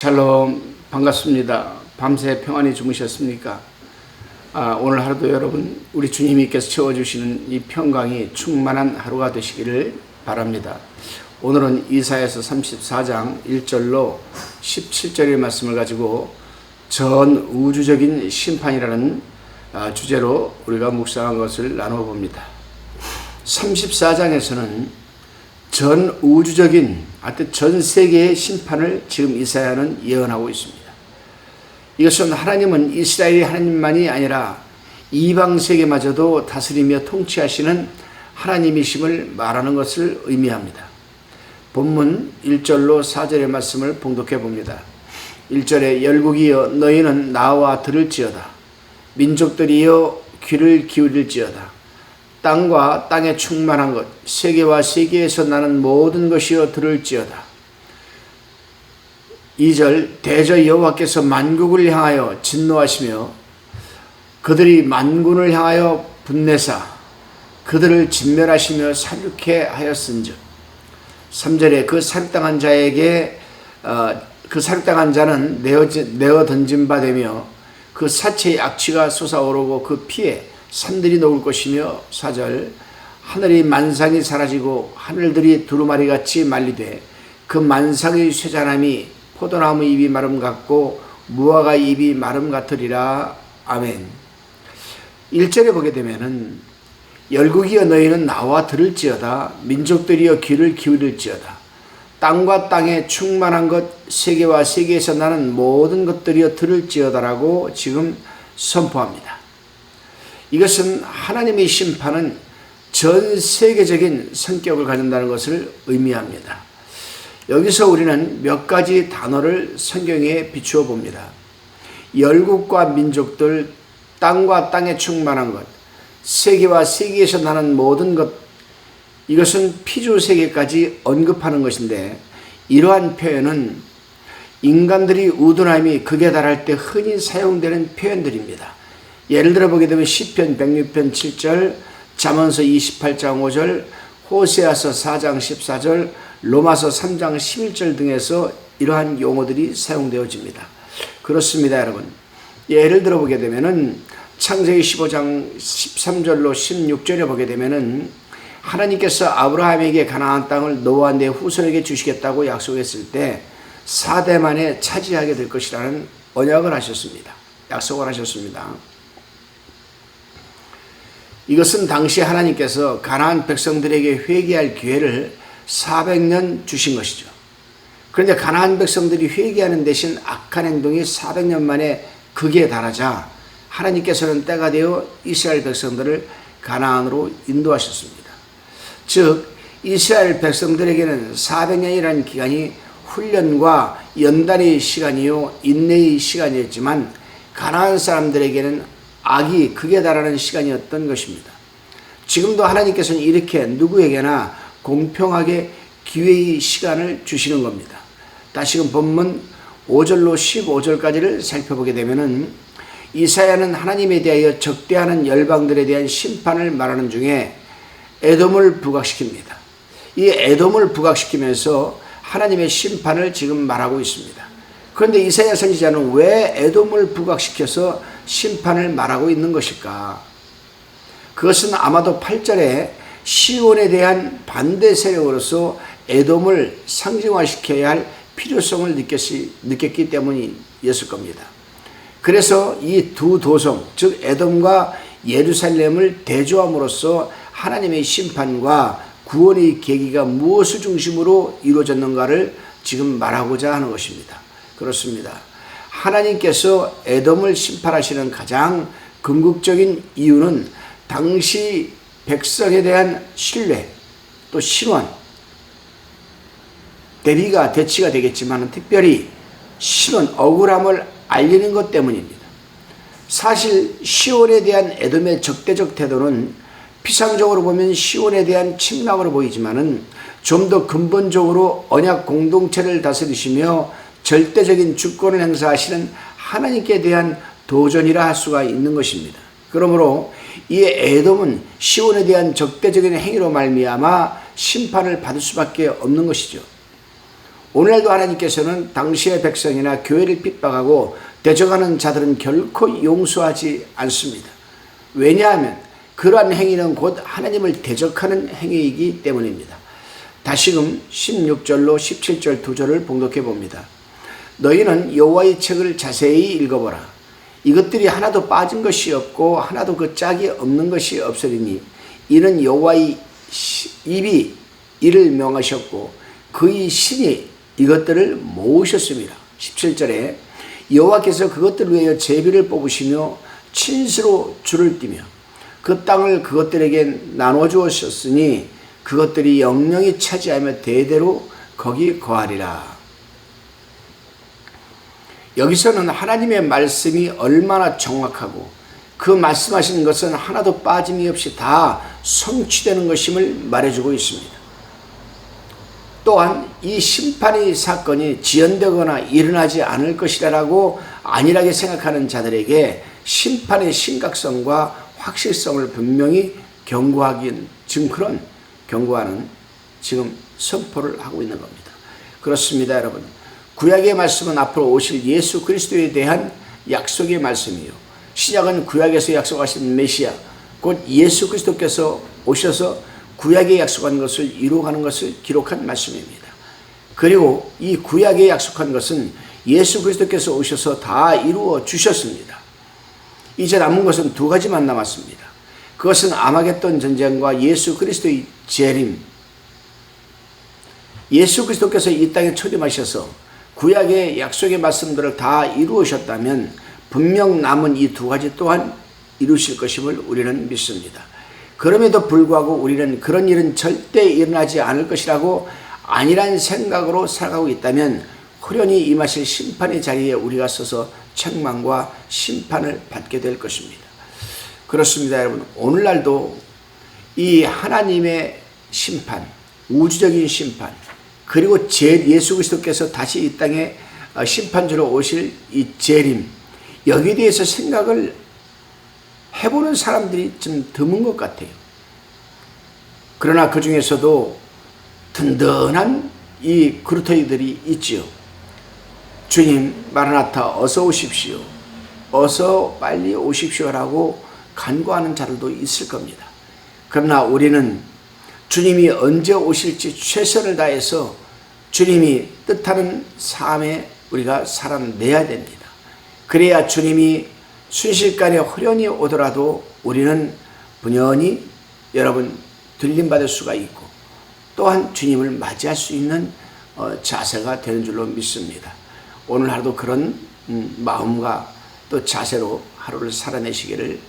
샬롬, 반갑습니다. 밤새 평안히 주무셨습니까? 오늘 하루도 여러분 우리 주님께서 채워주시는 이 평강이 충만한 하루가 되시기를 바랍니다. 오늘은 이사야서 34장 1절로 17절의 말씀을 가지고 전 우주적인 심판이라는 주제로 우리가 묵상한 것을 나눠봅니다. 34장에서는 전 우주적인, 하여튼 전 세계의 심판을 지금 이사야는 예언하고 있습니다. 이것은 하나님은 이스라엘의 하나님만이 아니라 이방 세계마저도 다스리며 통치하시는 하나님이심을 말하는 것을 의미합니다. 본문 1절로 4절의 말씀을 봉독해 봅니다. 1절에 열국이여 너희는 나와 들을지어다. 민족들이여 귀를 기울일지어다. 땅과 땅에 충만한 것, 세계와 세계에서 나는 모든 것이여 들을지어다. 2절 대저 여호와께서 만국을 향하여 진노하시며 그들이 만군을 향하여 분내사 그들을 진멸하시며 살육해 하였은즉. 3절에 그 살육당한 자에게 그 살육당한 자는 내어 던진 바 되며 그 사체의 악취가 솟아오르고 그 피에 산들이 녹을 것이며. 4절 하늘이 만상이 사라지고 하늘들이 두루마리같이 말리되 그 만상의 쇠잔함이 포도나무 잎이 마름 같고 무화과 잎이 마름 같으리라. 아멘. 1절에 보게 되면은 열국이여 너희는 나와 들을지어다. 민족들이여 귀를 기울일지어다. 땅과 땅에 충만한 것, 세계와 세계에서 나는 모든 것들이여 들을지어다라고 지금 선포합니다. 이것은 하나님의 심판은 전 세계적인 성격을 가진다는 것을 의미합니다. 여기서 우리는 몇 가지 단어를 성경에 비추어 봅니다. 열국과 민족들, 땅과 땅에 충만한 것, 세계와 세계에서 나는 모든 것, 이것은 피조 세계까지 언급하는 것인데, 이러한 표현은 인간들이 우둔함이 극에 달할 때 흔히 사용되는 표현들입니다. 예를 들어 보게 되면 시편 106편 7절, 잠언서 28장 5절, 호세아서 4장 14절, 로마서 3장 11절 등에서 이러한 용어들이 사용되어집니다. 그렇습니다, 여러분. 예를 들어 보게 되면은 창세기 15장 13절로 16절에 보게 되면은 하나님께서 아브라함에게 가나안 땅을 너와 내 후손에게 주시겠다고 약속했을 때 4대 만에 차지하게 될 것이라는 언약을 하셨습니다. 약속을 하셨습니다. 이것은 당시 하나님께서 가나안 백성들에게 회개할 기회를 400년 주신 것이죠. 그런데 가나안 백성들이 회개하는 대신 악한 행동이 400년 만에 극에 달하자 하나님께서는 때가 되어 이스라엘 백성들을 가나안으로 인도하셨습니다. 즉 이스라엘 백성들에게는 400년이라는 기간이 훈련과 연단의 시간이요 인내의 시간이었지만 가나안 사람들에게는 악이 극에 달하는 시간이었던 것입니다. 지금도 하나님께서는 이렇게 누구에게나 공평하게 기회의 시간을 주시는 겁니다. 다시금 본문 5절로 15절까지를 살펴보게 되면은 이사야는 하나님에 대하여 적대하는 열방들에 대한 심판을 말하는 중에 에돔을 부각시킵니다. 이 에돔을 부각시키면서 하나님의 심판을 지금 말하고 있습니다. 그런데 이사야 선지자는 왜 에돔을 부각시켜서 심판을 말하고 있는 것일까? 그것은 아마도 8절에 시온에 대한 반대 세력으로서 에돔을 상징화시켜야 할 필요성을 느꼈기 때문이었을 겁니다. 그래서 이 두 도성, 즉 에돔과 예루살렘을 대조함으로써 하나님의 심판과 구원의 계기가 무엇을 중심으로 이루어졌는가를 지금 말하고자 하는 것입니다. 그렇습니다. 하나님께서 에돔을 심판하시는 가장 궁극적인 이유는 당시 백성에 대한 신뢰, 또 신원, 대치가 되겠지만 특별히 신원, 억울함을 알리는 것 때문입니다. 사실 시온에 대한 에돔의 적대적 태도는 피상적으로 보면 시온에 대한 침략으로 보이지만은 좀 더 근본적으로 언약 공동체를 다스리시며 절대적인 주권을 행사하시는 하나님께 대한 도전이라 할 수가 있는 것입니다. 그러므로 이 에돔은 시온에 대한 적대적인 행위로 말미암아 심판을 받을 수밖에 없는 것이죠. 오늘날도 하나님께서는 당시의 백성이나 교회를 핍박하고 대적하는 자들은 결코 용서하지 않습니다. 왜냐하면 그러한 행위는 곧 하나님을 대적하는 행위이기 때문입니다. 다시금 16절로 17절 두 절을 봉독해 봅니다. 너희는 여호와의 책을 자세히 읽어보라. 이것들이 하나도 빠진 것이 없고 하나도 그 짝이 없는 것이 없으리니 이는 여호와의 입이 이를 명하셨고 그의 신이 이것들을 모으셨습니다. 17절에 여호와께서 그것들을 위하여 제비를 뽑으시며 친수로 줄을 띠며 그 땅을 그것들에게 나눠 주었으니 그것들이 영영이 차지하며 대대로 거기 거하리라. 여기서는 하나님의 말씀이 얼마나 정확하고 그 말씀하시는 것은 하나도 빠짐이 없이 다 성취되는 것임을 말해주고 있습니다. 또한 이 심판의 사건이 지연되거나 일어나지 않을 것이라고 안일하게 생각하는 자들에게 심판의 심각성과 확실성을 분명히 경고하는 지금 선포를 하고 있는 겁니다. 그렇습니다, 여러분. 구약의 말씀은 앞으로 오실 예수 그리스도에 대한 약속의 말씀이요. 신약은 구약에서 약속하신 메시아, 곧 예수 그리스도께서 오셔서 구약에 약속한 것을 이루어가는 것을 기록한 말씀입니다. 그리고 이 구약에 약속한 것은 예수 그리스도께서 오셔서 다 이루어 주셨습니다. 이제 남은 것은 두 가지만 남았습니다. 그것은 아마겟돈 전쟁과 예수 그리스도의 재림. 예수 그리스도께서 이 땅에 초림하셔서 구약의 약속의 말씀들을 다 이루으셨다면 분명 남은 이 두 가지 또한 이루실 것임을 우리는 믿습니다. 그럼에도 불구하고 우리는 그런 일은 절대 일어나지 않을 것이라고 안일한 생각으로 살아가고 있다면 호련히 임하실 심판의 자리에 우리가 서서 책망과 심판을 받게 될 것입니다. 그렇습니다, 여러분. 오늘날도 이 하나님의 심판, 우주적인 심판, 그리고 예수 그리스도께서 다시 이 땅에 심판주로 오실 이 재림, 여기에 대해서 생각을 해보는 사람들이 좀 드문 것 같아요. 그러나 그 중에서도 든든한 이 그루터기들이 있지요. 주님 마라나타 어서 오십시오. 어서 빨리 오십시오라고 간구하는 자들도 있을 겁니다. 그러나 우리는 주님이 언제 오실지 최선을 다해서 주님이 뜻하는 삶에 우리가 살아내야 됩니다. 그래야 주님이 순식간에 호련히 오더라도 우리는 분연히 여러분 들림받을 수가 있고 또한 주님을 맞이할 수 있는 자세가 되는 줄로 믿습니다. 오늘 하루도 그런 마음과 또 자세로 하루를 살아내시기를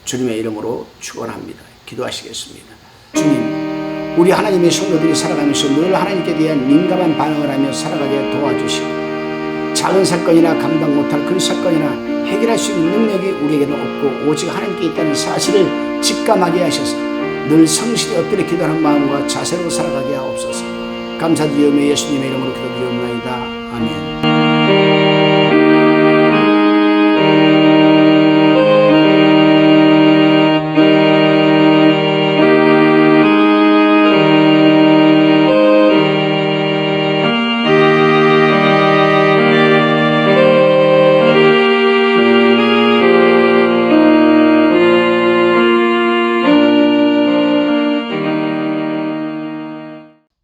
주님의 이름으로 축원합니다. 기도하시겠습니다. 주님, 우리 하나님의 성도들이 살아가면서 늘 하나님께 대한 민감한 반응을 하며 살아가게 도와주시고 작은 사건이나 감당 못할 큰 사건이나 해결할 수 있는 능력이 우리에게는 없고 오직 하나님께 있다는 사실을 직감하게 하셔서 늘 성실히 엎드려 기도하는 마음과 자세로 살아가게 하옵소서. 감사드리오며 예수님의 이름으로 기도드리옵나이다. 아멘.